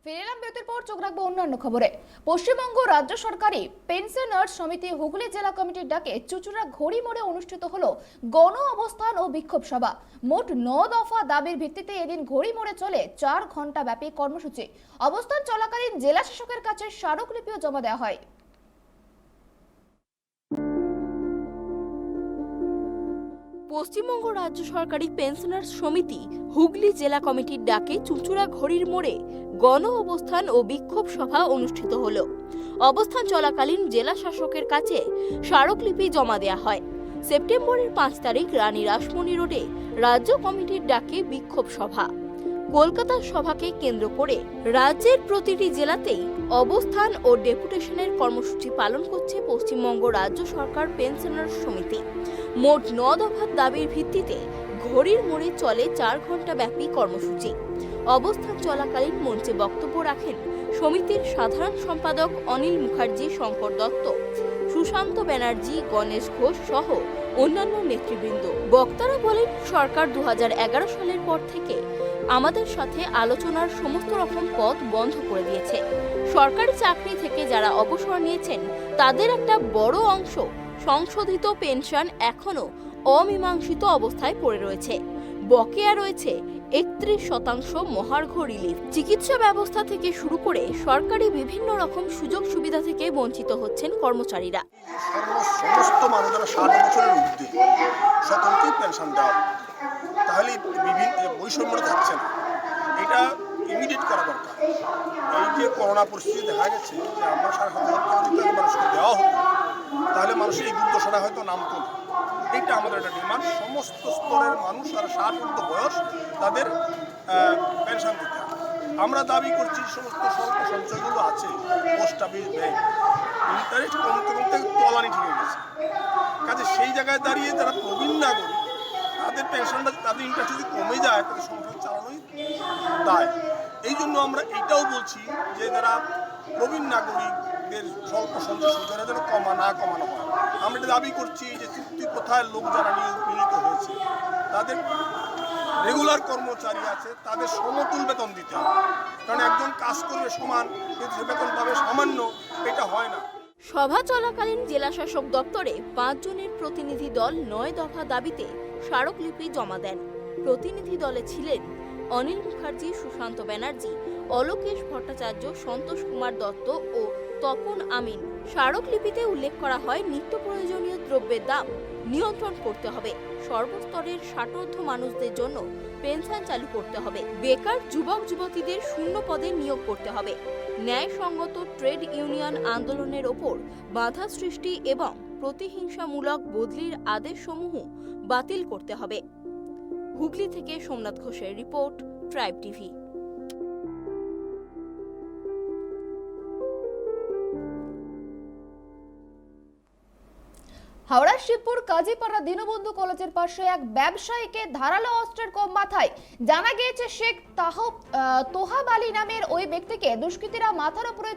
ফিরে এলাম বিরতির পর, চোখ রাখবো অন্যান্য খবরে। পশ্চিমবঙ্গ রাজ্য সরকারি পেনশনার্স সমিতি হুগলি জেলা কমিটির ডাকে চুচুড়া ঘড়ি মোড়ে অনুষ্ঠিত হলো গণ অবস্থান ও বিক্ষোভ সভা। মোট 9 দফা দাবির ভিত্তিতে এদিন ঘড়ি মোড়ে চলে 4 ঘন্টা ব্যাপী কর্মসূচি। অবস্থান চলাকালীন জেলা শাসকের কাছে স্মারকলিপিও জমা দেওয়া হয়। পশ্চিমবঙ্গ রাজ্য সরকারি পেনশনার্স সমিতি হুগলি জেলা কমিটির ডাকে চুচুড়া ঘড়ির মোড়ে গণ অবস্থান ও বিক্ষোভ সভা অনুষ্ঠিত হলো। অবস্থান চলাকালীন জেলা শাসকের কাছে স্মারকলিপি জমা দেওয়া হয়। সেপ্টেম্বরের 5 তারিখ রানী রাসমণি রোডে রাজ্য কমিটির ডাকে বিক্ষোভ সভা। কলকাতার সভাকে কেন্দ্র করে রাজ্যের প্রতিটি জেলাতেই অবস্থান ও ডেপুটেশনের কর্মসূচি পালন করছে পশ্চিমবঙ্গ রাজ্য সরকার পেনশনার্স সমিতি। মোট 9 দফার দাবির ভিত্তিতে ঘড়ির মোড়ে চলে 4 ঘন্টা ব্যাপী কর্মসূচি। অবস্থান চলাকালীন মঞ্চে বক্তব্য রাখেন সমিতির সাধারণ সম্পাদক অনিল মুখার্জি, শঙ্কর দত্ত, সুশান্ত ব্যানার্জি, গণেশ ঘোষ সহ অন্যান্য নেতৃবৃন্দ। বক্তারা বলেন, সরকার 2011 সালের পর থেকে আমাদের সাথে আলোচনার সমস্ত রকম পথ বন্ধ করে দিয়েছে। সরকারি চাকরি থেকে যারা অবসর নিয়েছেন তাদের একটা বড় অংশ সংশোধিত পেনশন এখনো অমীমাংসিত অবস্থায় পড়ে রয়েছে। বকেয়া রয়েছে 31% মহার্ঘ রিলিফ। চিকিৎসা ব্যবস্থা থেকে শুরু করে সরকারি বিভিন্ন রকম সুযোগ সুবিধা থেকে বঞ্চিত হচ্ছেন কর্মচারীরা। সমস্ত মানুষ যারা 60 বছরের ঊর্ধ্বে সকলকেই পেনশন দেওয়া, তাহলে বিভিন্ন বৈষম্য থাকছে না। এটা ইমিডিয়েট করা দরকার। এই যে করোনা পরিস্থিতি দেখা গেছে যে আমরা 7,000 টাকা যদি মানুষকে দেওয়া হতো তাহলে মানুষের এই দুর্দশাটা হয়তো নামতো না। এটা আমাদের একটা ডিমান্ড, সমস্ত স্তরের মানুষ আর 60 ঊর্ধ্ব বয়স তাদের পেনশন দিতে হবে। আমরা দাবি করছি সমস্ত স্বল্প সঞ্চয়গুলো আছে, পোস্ট অফিস, ব্যাংক, ইন্টারেস্ট কমতে কমতে তলানি ঠেকে গেছে। কাজে সেই জায়গায় দাঁড়িয়ে যারা প্রবীণ নাগরিক তাদের পেনশনটা, তাদের ইন্টারেস্ট যদি কমে যায় তাদের সংসার চালানোই দায়। এই জন্য আমরা এইটাও বলছি যে যারা প্রবীণ নাগরিকদের স্বল্প সঞ্চয় সুবিধাটা যেন কমানো হয়। আমরা এটা দাবি করছি যে চুক্তি কোথায় লোক যারা নিয়োজিত হয়েছে তাদের রেগুলার কর্মচারী আছে তাদের সমতুল বেতন দিতে হবে। কারণ একজন কাজ করবে সমান কিন্তু সে বেতন পাবে সামান্য, এটা হয় না। সভা চলাকালীন জেলা শাসক দপ্তরে 5 জনের প্রতিনিধি দল 9 দফা দাবিতে স্মারকলিপি জমা দেন। প্রতিনিধি দলে ছিলেন অনিল মুখার্জি, সুশান্ত ব্যানার্জি, অলোকেশ ভট্টাচার্য, সন্তোষ কুমার দত্ত ও তপন আমিন। স্মারকলিপিতে উল্লেখ করা হয়, নিত্য প্রয়োজনীয় দ্রব্যের দাম নিয়ন্ত্রণ করতে হবে, সর্বস্তরের 60 মানুষদের জন্য পেনশন চালু করতে হবে, বেকার যুবক যুবতীদের শূন্য পদে নিয়োগ করতে হবে, ন্যায়সঙ্গত ট্রেড ইউনিয়ন আন্দোলনের ওপর বাধা সৃষ্টি এবং প্রতিহিংসামূলক বদলির আদেশসমূহ বাতিল করতে হবে। হুগলি থেকে সোমনাথ ঘোষের রিপোর্ট, ট্রাইব টিভি। হাওড়ার শিবপুর কাজীপাড়া দীনবন্ধু কলেজের পাশে এক ব্যবসায়ীকে ধারালো অস্ত্রের কোপ মাথায়। জানা গিয়েছে শেখ তোহাব আলী নামের ওই ব্যক্তিকে দুষ্কৃতীরা মাথার উপরে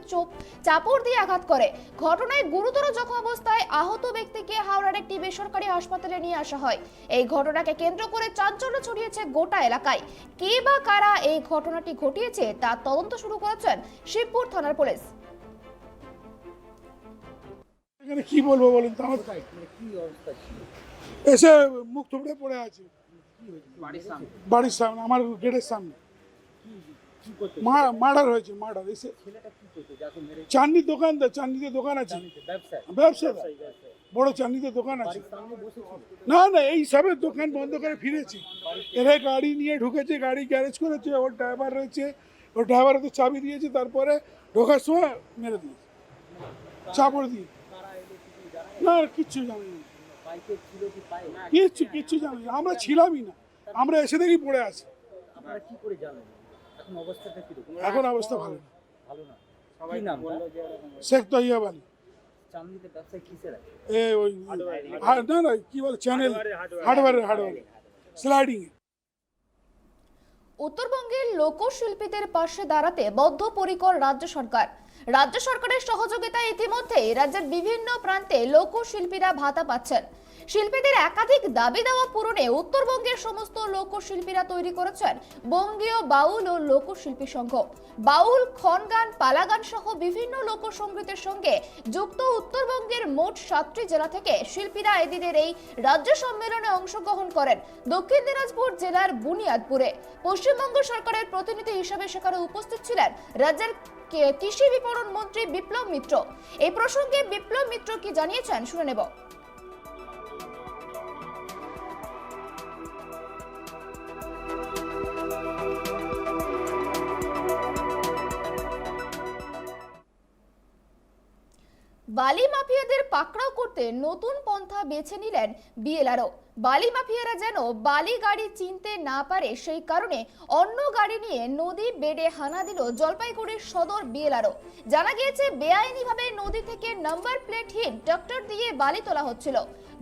চাপড় দিয়ে আঘাত করে। ঘটনায় গুরুতর জখম অবস্থায় আহত ব্যক্তিকে হাওড়ার একটি বেসরকারি হাসপাতালে নিয়ে আসা হয়। এই ঘটনাকে কেন্দ্র করে চাঞ্চল্য ছড়িয়েছে গোটা এলাকায়। কে বা কারা এই ঘটনাটি ঘটিয়েছে তা তদন্ত শুরু করেছেন শিবপুর থানার পুলিশ। এখানে কি বলবো বলুন তো, আমার এসে মুখ থুবড়ে পড়ে আছে বাড়ির সামনে, আমার গেটের সামনে মার্ডার হয়েছে। মার্ডার এসে চাঁদনির দোকান, চাঁদনিতে দোকান আছে, ব্যবসা বড় চাঁদনিতে দোকান আছে। না না, এই সবের দোকান বন্ধ করে ফিরেছে। এরা গাড়ি নিয়ে ঢুকেছে, গাড়ি গ্যারেজ করেছে, ওর ড্রাইভার রয়েছে, ওর ড্রাইভারকে চাবি দিয়েছে, তারপরে ঢোকার সময় মেরে দিয়েছে চাপড় দিয়ে। না কিচ্ছু জানি না, কিচ্ছু জানি না, আমরা ছিলামই না, আমরা এসে দেখি পড়ে আছি। এখন অবস্থা ভালো না। শেখ তোহাব আলী, না কি বলে চ্যানেল হার্ডওয়্যার স্লাইডিং। উত্তরবঙ্গের লোকশিল্পীদের পাশে দাঁড়াতে বদ্ধপরিকর রাজ্য সরকার। রাজ্য সরকারের সহযোগিতায় ইতিমধ্যে রাজ্যের বিভিন্ন প্রান্তে লোকশিল্পীরা ভাতা পাচ্ছেন। শিল্পীদের একাধিক দাবি দাওয়া পূরণে উত্তরবঙ্গের সমস্ত লোকশিল্পীরা তৈরি করেছেন বঙ্গীয় বাউল ও লোকশিল্পী সংঘ। বাউল, খনগান, পালাগান সহ বিভিন্ন লোকসঙ্গীতের সঙ্গে যুক্ত উত্তরবঙ্গের মোট 7টি জেলা থেকে শিল্পীরা এদিনের এই রাজ্য সম্মেলনে অংশগ্রহণ করেন। দক্ষিণ দিনাজপুর জেলার বুনিয়াদপুরে পশ্চিমবঙ্গ সরকারের প্রতিনিধি হিসেবে সেখানে উপস্থিত ছিলেন রাজ্যের কৃষি বিপণন মন্ত্রী বিপ্লব মিত্র। এই প্রসঙ্গে বিপ্লব মিত্র কি জানিয়েছেন শুনে নেব। বালি মাফিয়াদের পাকড়াও করতে নতুন পন্থা বেছে নিলেন বিএলআরও। বালি মাফিয়ারা যেন বালি গাড়ি চিনতে না পারে সেই কারণে অন্য গাড়ি নিয়ে নদী বেডে হানা দিল জলপাইগুড়ির সদর বিএলআরও। জানা গিয়েছে বেআইনিভাবে নদী থেকে নাম্বার প্লেটহীন ট্রাক্টর দিয়ে বালি তোলা হচ্ছিল।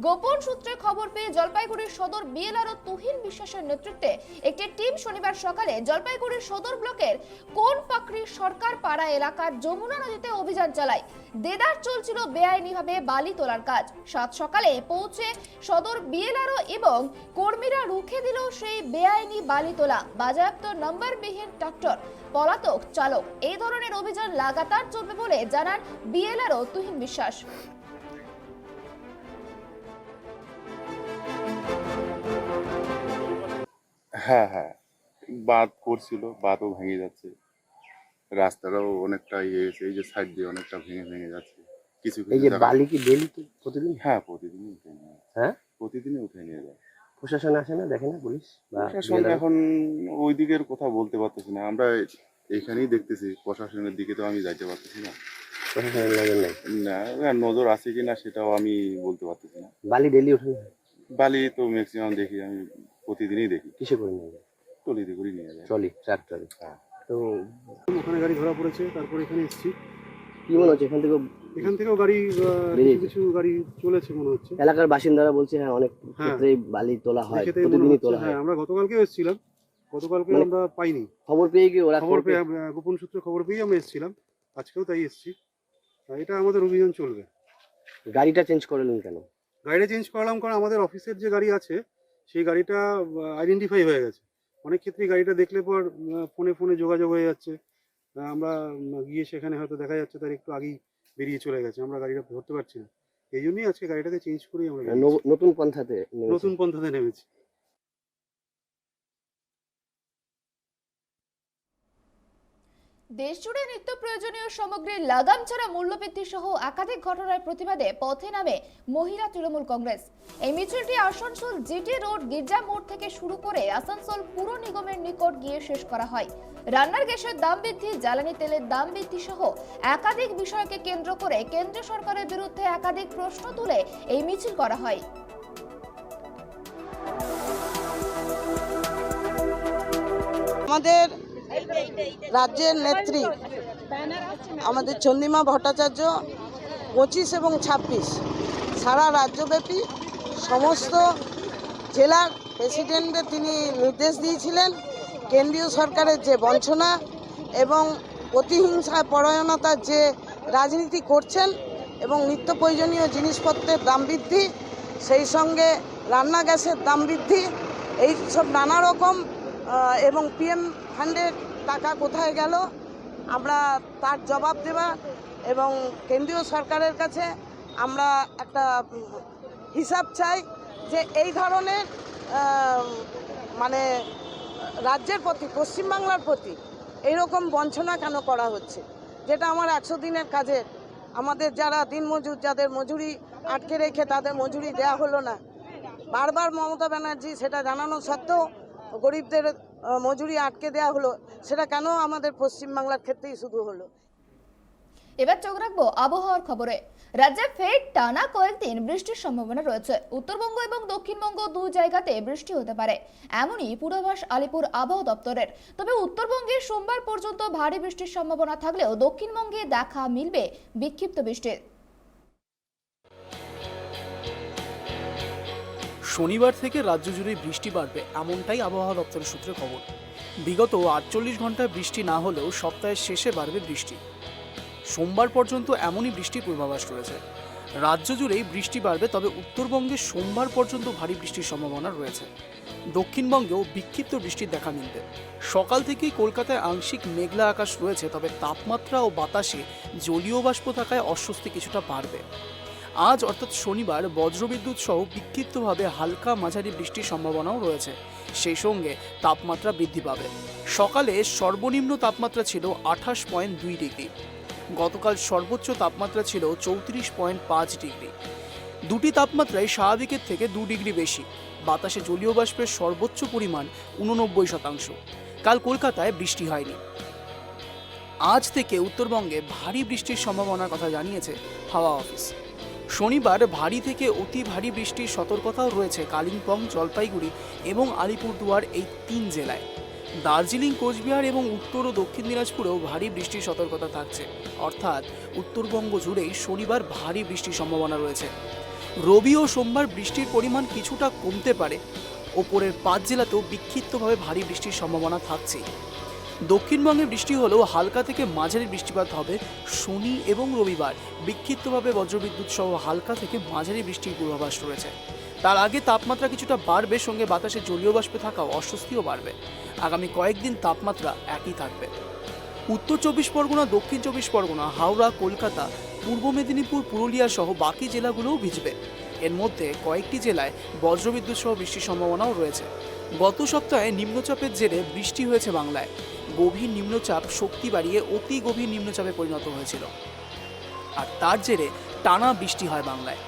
গোপন সূত্রে খবর পেয়ে জলপাইগুড়ির সদর বিএলআরও তুহিন বিশ্বাসের নেতৃত্বে একটি টিম শনিবার সকালে জলপাইগুড়ির সদর ব্লকের কোন পাকড়ি সরকার পাড়া এলাকার যমুনা নদীতে অভিযান চালায়। দেদার চলছিল বেআইনিভাবে বালি তোলার কাজ। সাত সকালে পৌঁছে সদর বিএলআরও এবং কর্মীরা রুখে দিল সেই বেআইনি বালি তোলা বাজেয়াপ্ত নাম্বারবিহীন ট্রাক্টর। পলাতক চালক। এই ধরনের অভিযান লাগাতার চলবে বলে জানান বিএলআরও তুহিন বিশ্বাস। হ্যাঁ, বাঁধ করছিল, বাঁধও ভেঙে যাচ্ছে, রাস্তাটাও অনেকটা ইয়ে হয়েছে, এই যে সাইড দিয়ে অনেকটা ভেঙে যাচ্ছে। কিছু এই যে বালি কি ডেলি প্রতিদিন? হ্যাঁ, প্রতিদিনই উঠে নিয়ে যায়। হ্যাঁ, প্রতিদিনই উঠে নিয়ে যায়। প্রশাসন আসে না, দেখে না পুলিশ? প্রশাসন এখন ওই দিকের কথা বলতে পারতেছি না, আমরা এইখানেই দেখতেছি। প্রশাসনের দিকে তো আমি যাইতে পারতেছি না। প্রশাসনের নজর নেই? না, নজর আছে কিনা সেটাও আমি বলতে পারতেছি না। বালি ডেলি ওঠে না? বালি তো ম্যাক্সিমাম দেখি, আমি প্রতিদিনই দেখি। কিসে করে নিয়ে যায়? ট্রলিতে করে নিয়ে যায়। ট্রলি, ট্রাক্টরে। হ্যাঁ। তো ওখানে গাড়ি ধরা পড়েছে, তারপরে এখানে এসেছি। কি মনে হচ্ছে এখান থেকেও গাড়ি কিছু গাড়ি চলেছে মনে হচ্ছে। এলাকার বাসিন্দারা বলছে হ্যাঁ অনেক ক্ষেত্রেই বালি তোলা হয়, প্রতিদিনই তোলা হয়। হ্যাঁ, আমরা গতকালকেও এসেছিলাম, গতকালকে আমরা পাইনি খবর পেয়ে কি ওরা খবর পেয়ে গোপন সূত্রে খবর পেয়ে আমরা এসেছিলাম, আজকেও তাই এসেছি। এটা আমাদের অভিযান চলবে। গাড়িটা চেঞ্জ করলেন কেন? গাড়িটা চেঞ্জ করলাম কারণ আমাদের অফিসের যে গাড়ি আছে সেই গাড়িটা আইডেন্টিফাই হয়ে গেছে। অনেক ক্ষেত্রেই গাড়িটা দেখলে পর ফোনে যোগাযোগ হয়ে যাচ্ছে, আমরা গিয়ে সেখানে হয়তো দেখা যাচ্ছে তার একটু আগেই বেরিয়ে চলে গেছে, আমরা গাড়িটা ধরতে পারছি না। এই জন্যই আজকে গাড়িটাকে চেঞ্জ করি, আমরা নতুন পন্থাতে নেমেছি। দেশজুড়ে নিত্য প্রয়োজনীয় সামগ্রীর লাগাম ছাড়া মূল্যবৃদ্ধি সহ একাধিক ঘটনার প্রতিবাদে পথে নামে মহিলা তৃণমূল কংগ্রেস। এই মিছিলটি আসানসোল জিটি রোড গির্জা মোড় থেকে শুরু করে আসানসোল পুর নিগমের নিকট গিয়ে শেষ করা হয়। রান্নার গ্যাসের দাম বৃদ্ধি, জ্বালানি তেলের দাম বৃদ্ধি সহ একাধিক বিষয়কে কেন্দ্র করে কেন্দ্র সরকারের বিরুদ্ধে একাধিক প্রশ্ন তুলে এই মিছিল করা হয়। আমাদের রাজ্যের নেত্রী আমাদের চন্দ্রিমা ভট্টাচার্য 25 এবং 26 সারা রাজ্যব্যাপী সমস্ত জেলার প্রেসিডেন্টদের তিনি নির্দেশ দিয়েছিলেন কেন্দ্রীয় সরকারের যে বঞ্চনা এবং প্রতিহিংসা পরায়ণতার যে রাজনীতি করছেন এবং নিত্য প্রয়োজনীয় জিনিসপত্রের দাম বৃদ্ধি, সেই সঙ্গে রান্না গ্যাসের দাম বৃদ্ধি, এই সব নানা রকম এবং পিএম ফান্ডের টাকা কোথায় গেল আমরা তার জবাব দেওয়া এবং কেন্দ্রীয় সরকারের কাছে আমরা একটা হিসাব চাই যে এই ধরনের মানে রাজ্যের প্রতি, পশ্চিমবাংলার প্রতি এইরকম বঞ্চনা কেন করা হচ্ছে, যেটা আমার 100 দিনের কাজের আমাদের যারা দিনমজুর, যাদের মজুরি আটকে রেখে তাদের মজুরি দেয়া হলো না। বারবার মমতা ব্যানার্জি সেটা জানানো সত্ত্বেও গরিবদের মজুরি আটকে দেওয়া হলো, সেটা কেন আমাদের পশ্চিমবাংলার ক্ষেত্রেই শুধু হলো। এবার চোখ রাখবো আবহাওয়ার খবরে। রাজ্যে ফের টানা কয়েকদিন বৃষ্টির সম্ভাবনা রয়েছে। উত্তরবঙ্গ এবং দক্ষিণবঙ্গ দুই জায়গাতে বৃষ্টি হতে পারে, এমনই পূর্বাভাস আলিপুর আবহাওয়া দপ্তরের। তবে উত্তরবঙ্গে সোমবার পর্যন্ত ভারী বৃষ্টির সম্ভাবনা থাকলেও দক্ষিণবঙ্গে দেখা মিলবে বিক্ষিপ্ত বৃষ্টির। শনিবার থেকে রাজ্য জুড়ে বৃষ্টি বাড়বে এমনটাই আবহাওয়া দপ্তরের সূত্রে খবর। বিগত 48 ঘন্টায় বৃষ্টি না হলেও সপ্তাহের শেষে বাড়বে বৃষ্টি। সোমবার পর্যন্ত এমনই বৃষ্টির পূর্বাভাস রয়েছে। রাজ্য জুড়েই বৃষ্টি বাড়বে, তবে উত্তরবঙ্গে সোমবার পর্যন্ত ভারী বৃষ্টির সম্ভাবনা রয়েছে। দক্ষিণবঙ্গেও বিক্ষিপ্ত বৃষ্টির দেখা মিলবে। সকাল থেকেই কলকাতায় আংশিক মেঘলা আকাশ রয়েছে, তবে তাপমাত্রা ও বাতাসে জলীয় বাষ্প থাকায় অস্বস্তি কিছুটা বাড়বে। আজ অর্থাৎ শনিবার বজ্রবিদ্যুৎ সহ বিক্ষিপ্তভাবে হালকা মাঝারি বৃষ্টির সম্ভাবনাও রয়েছে। সেই সঙ্গে তাপমাত্রা বৃদ্ধি পাবে। সকালে সর্বনিম্ন তাপমাত্রা ছিল 28.2 ডিগ্রি। গতকাল সর্বোচ্চ তাপমাত্রা ছিল 34.5 ডিগ্রি। দুটি তাপমাত্রায় স্বাভাবিকের থেকে 2 ডিগ্রি বেশি। বাতাসে জলীয় বাষ্পের সর্বোচ্চ পরিমাণ 89%। কাল কলকাতায় বৃষ্টি হয়নি। আজ থেকে উত্তরবঙ্গে ভারী বৃষ্টির সম্ভাবনার কথা জানিয়েছে হাওয়া অফিস। শনিবার ভারী থেকে অতি ভারী বৃষ্টির সতর্কতাও রয়েছে কালিম্পং, জলপাইগুড়ি এবং আলিপুরদুয়ার এই 3 জেলায়। দার্জিলিং, কোচবিহার এবং উত্তর ও দক্ষিণ দিনাজপুরেও ভারী বৃষ্টির সতর্কতা থাকছে। অর্থাৎ উত্তরবঙ্গ জুড়েই শনিবার ভারী বৃষ্টির সম্ভাবনা রয়েছে। রবি ও সোমবার বৃষ্টির পরিমাণ কিছুটা কমতে পারে। ওপরের 5 জেলাতেও বিক্ষিপ্তভাবে ভারী বৃষ্টির সম্ভাবনা থাকছে। দক্ষিণবঙ্গে বৃষ্টি হলেও হালকা থেকে মাঝারি বৃষ্টিপাত হবে শনি এবং রবিবার। বিক্ষিপ্তভাবে বজ্রবিদ্যুৎ সহ হালকা থেকে মাঝারি বৃষ্টির পূর্বাভাস রয়েছে। তার আগে তাপমাত্রা কিছুটা বাড়বে, সঙ্গে বাতাসে জলীয় বাষ্পে থাকাও অস্বস্তিও বাড়বে। আগামী কয়েকদিন তাপমাত্রা একই থাকবে। উত্তর 24 পরগনা, দক্ষিণ 24 পরগনা, হাওড়া, কলকাতা, পূর্ব মেদিনীপুর, পুরুলিয়া সহ বাকি জেলাগুলোও ভিজবে। এর মধ্যে কয়েকটি জেলায় বজ্রবিদ্যুৎ সহ বৃষ্টির সম্ভাবনাও রয়েছে। গত সপ্তাহে নিম্নচাপের জেরে বৃষ্টি হয়েছে বাংলায়। গভীর নিম্নচাপ শক্তি বাড়িয়ে অতি গভীর নিম্নচাপে পরিণত হয়েছিল, আর তার জেরে টানা বৃষ্টি হয় বাংলায়।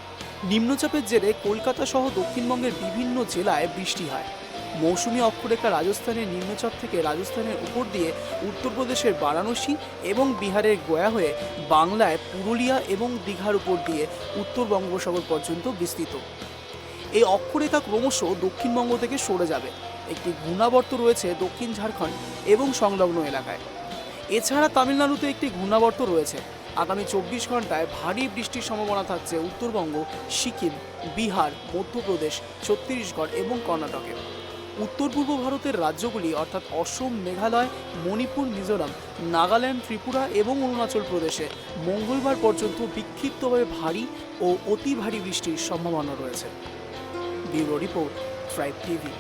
নিম্নচাপের জেরে কলকাতা সহ দক্ষিণবঙ্গের বিভিন্ন জেলায় বৃষ্টি হয়। মৌসুমী অক্ষরেখা রাজস্থানের নিম্নচাপ থেকে রাজস্থানের উপর দিয়ে উত্তরপ্রদেশের বারাণসী এবং বিহারের গয়া হয়ে বাংলায় পুরুলিয়া এবং দীঘার উপর দিয়ে উত্তর বঙ্গোপসাগর পর্যন্ত বিস্তৃত। এই অক্ষরেখা ক্রমশ দক্ষিণবঙ্গ থেকে সরে যাবে। একটি ঘূর্ণাবর্ত রয়েছে দক্ষিণ ঝাড়খণ্ড এবং সংলগ্ন এলাকায়। এছাড়া তামিলনাড়ুতে একটি ঘূর্ণাবর্ত রয়েছে। আগামী 24 ঘন্টায় ভারী বৃষ্টির সম্ভাবনা থাকছে উত্তরবঙ্গ, সিকিম, বিহার, মধ্যপ্রদেশ, ছত্তিশগড় এবং কর্ণাটকে। উত্তর পূর্ব ভারতের রাজ্যগুলি অর্থাৎ অসম, মেঘালয়, মণিপুর, মিজোরাম, নাগাল্যান্ড, ত্রিপুরা এবং অরুণাচল প্রদেশে মঙ্গলবার পর্যন্ত বিক্ষিপ্তভাবে ভারী ও অতি ভারী বৃষ্টির সম্ভাবনা রয়েছে। Bureau report, tribe TV.